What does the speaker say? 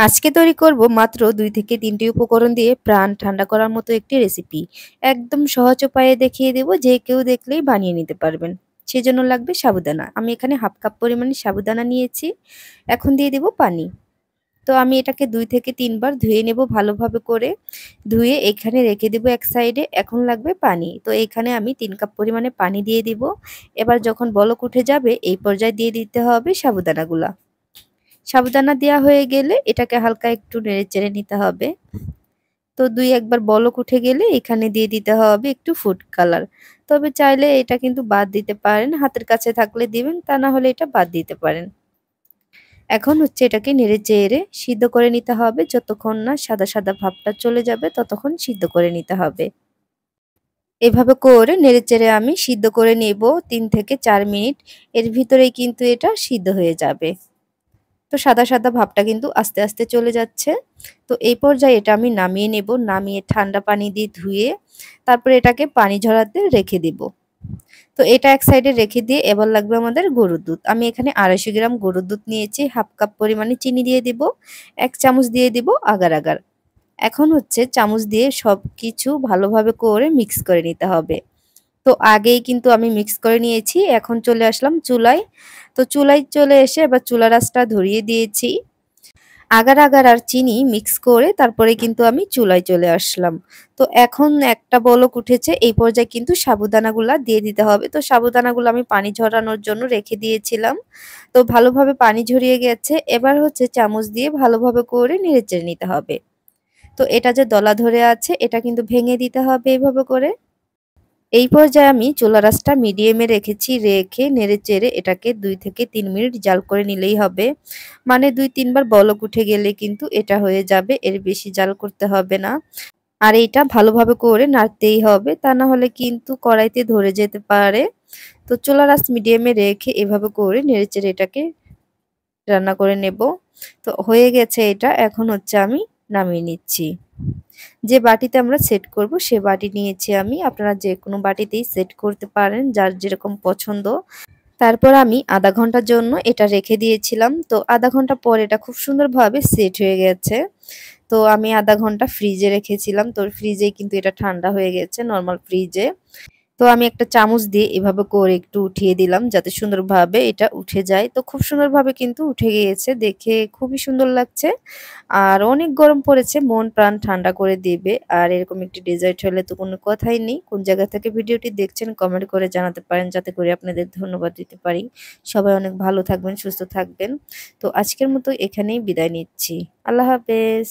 আজকে তৈরি করব মাত্র ২ থেকে ৩টি উপকরণ দিয়ে প্রাণ ঠান্ডা করার মতো একটি রেসিপি। একদম সহজ উপায়ে দেখিয়ে দেব, যে কেউ দেখলেই বানিয়ে নিতে পারবেন। সেজন্য লাগবে সাবুদানা। আমি এখানে 1/2 কাপ পরিমাণে সাবুদানা নিয়েছি। এখন দিয়ে দেব পানি। তো আমি এটাকে ২ থেকে ৩ বার ধুয়ে নেব ভালোভাবে করে। ধুয়ে এখানে রেখে দেব এক সাইডে। এখন লাগবে পানি। তো এখানে আমি 3 কাপ পরিমাণে পানি দিয়ে দিব। এবার যখন বলক উঠে যাবে এই পর্যায়ে দিয়ে দিতে হবে সাবুদানাগুলা। সাবুদানা দেওয়া হয়ে গেলে এটাকে হালকা একটু নেড়েচেড়ে নিতে হবে। তো ২-১ বার বলক উঠে গেলে এখানে দিয়ে দিতে হবে একটু ফুড কালার। তবে চাইলে এটা কিন্তু বাদ দিতে পারেন। হাতের কাছে থাকলে দিবেন, তা না হলে এটা বাদ দিতে পারেন। এখন হচ্ছে এটাকে নেড়েচেড়ে সিদ্ধ করে নিতে হবে। যতক্ষণ না সাদা সাদা ভাবটা চলে যাবে ততক্ষণ সিদ্ধ করে নিতে হবে। এভাবে করে নেড়েচেড়ে আমি সিদ্ধ করে নেব ৩ থেকে ৪ মিনিট। এর ভিতরেই কিন্তু এটা সিদ্ধ হয়ে যাবে। তো সাদা সাদা ভাবটা কিন্তু আস্তে আস্তে চলে যাচ্ছে। তো এই পর্যায়ে এটা আমি নামিয়ে নেব। নামিয়ে ঠান্ডা পানি দিয়ে ধুয়ে তারপরে এটাকে পানি ঝরাতে রেখে দেব। তো এটা এক সাইডে রেখে দিয়ে এবার লাগবে আমাদের গরুর দুধ। আমি এখানে ২৫০ গ্রাম গরুর দুধ নিয়েছি। 1/2 কাপ পরিমাণে চিনি দিয়ে দিব। ১ চামচ দিয়ে দিব আগার আগার। এখন হচ্ছে চামচ দিয়ে সবকিছু ভালোভাবে করে মিক্স করে নিতে হবে। তো আগেই কিন্তু আমি মিক্স করে নিয়েছি। এখন চলে আসলাম চুলায়। তো চুলায় চলে এসে এবার চুলার আঁচটা ধরিয়ে দিয়েছি। আগার আগার আর চিনি মিক্স করে তারপরে কিন্তু আমি চুলায় চলে আসলাম। তো এখন একটা বলক উঠেছে, এই পর্যায়ে কিন্তু সাবুদানাগুলা দিয়ে দিতে হবে। তো সাবুদানাগুলো আমি পানি ঝরানোর জন্য রেখে দিয়েছিলাম। তো ভালোভাবে পানি ঝরিয়ে গেছে। এবার হচ্ছে চামচ দিয়ে ভালোভাবে করে নেড়েচেড়ে নিতে হবে। তো এটা যে দলা ধরে আছে এটা কিন্তু ভেঙে দিতে হবে এভাবে করে। এই পর্যায়ে আমি চুলার আঁচটা মিডিয়ামে রেখেছি। রেখে নেড়েচেড়ে এটাকে ২ থেকে ৩ মিনিট জাল করে নিলেই হবে। মানে ২-৩ বার বলক উঠে গেলে কিন্তু এটা হয়ে যাবে। এর বেশি জাল করতে হবে না। আর এইটা ভালোভাবে করে নাড়তেই হবে। তা না হলে কিন্তু কড়াইতে ধরে যেতে পারে। তো চুলার আঁচ মিডিয়ামে রেখে এভাবে করে নেড়েচেড়ে এটাকে রান্না করে নেব। তো হয়ে গেছে এটা। এখন হচ্ছে আমি নামিয়ে নিচ্ছি। যে বাটিতে আমরা সেট করব সে বাটি নিয়েছি আমি। আপনারা যেকোনো বাটিতেই সেট করতে পারেন যার যেরকম পছন্দ। তারপর আমি ০.৫ ঘন্টার জন্য এটা রেখে দিয়েছিলাম। তো ০.৫ ঘন্টা পর এটা খুব সুন্দরভাবে সেট হয়ে গেছে। তো আমি ০.৫ ঘন্টা ফ্রিজে রেখেছিলাম। তো ফ্রিজেই কিন্তু এটা ঠান্ডা হয়ে গেছে, নরমাল ফ্রিজে। তো আমি একটা চামচ দিয়ে এভাবে করে একটু উঠিয়ে দিলাম যাতে সুন্দরভাবে এটা উঠে যায়। তো খুব সুন্দরভাবে কিন্তু উঠে গিয়েছে। দেখে খুবই সুন্দর লাগছে। আর অনেক গরম পড়েছে, মন প্রাণ ঠান্ডা করে দিবে। আর এরকম একটি ডেজার্ট হলে তো কোনো কথাই নেই। কোন জায়গা থেকে ভিডিওটি দেখছেন কমেন্ট করে জানাতে পারেন, যাতে করে আপনাদের ধন্যবাদ দিতে পারি। সবাই অনেক ভালো থাকবেন, সুস্থ থাকবেন। তো আজকের মতো এখানেই বিদায় নিচ্ছি। আল্লাহ হাফেজ।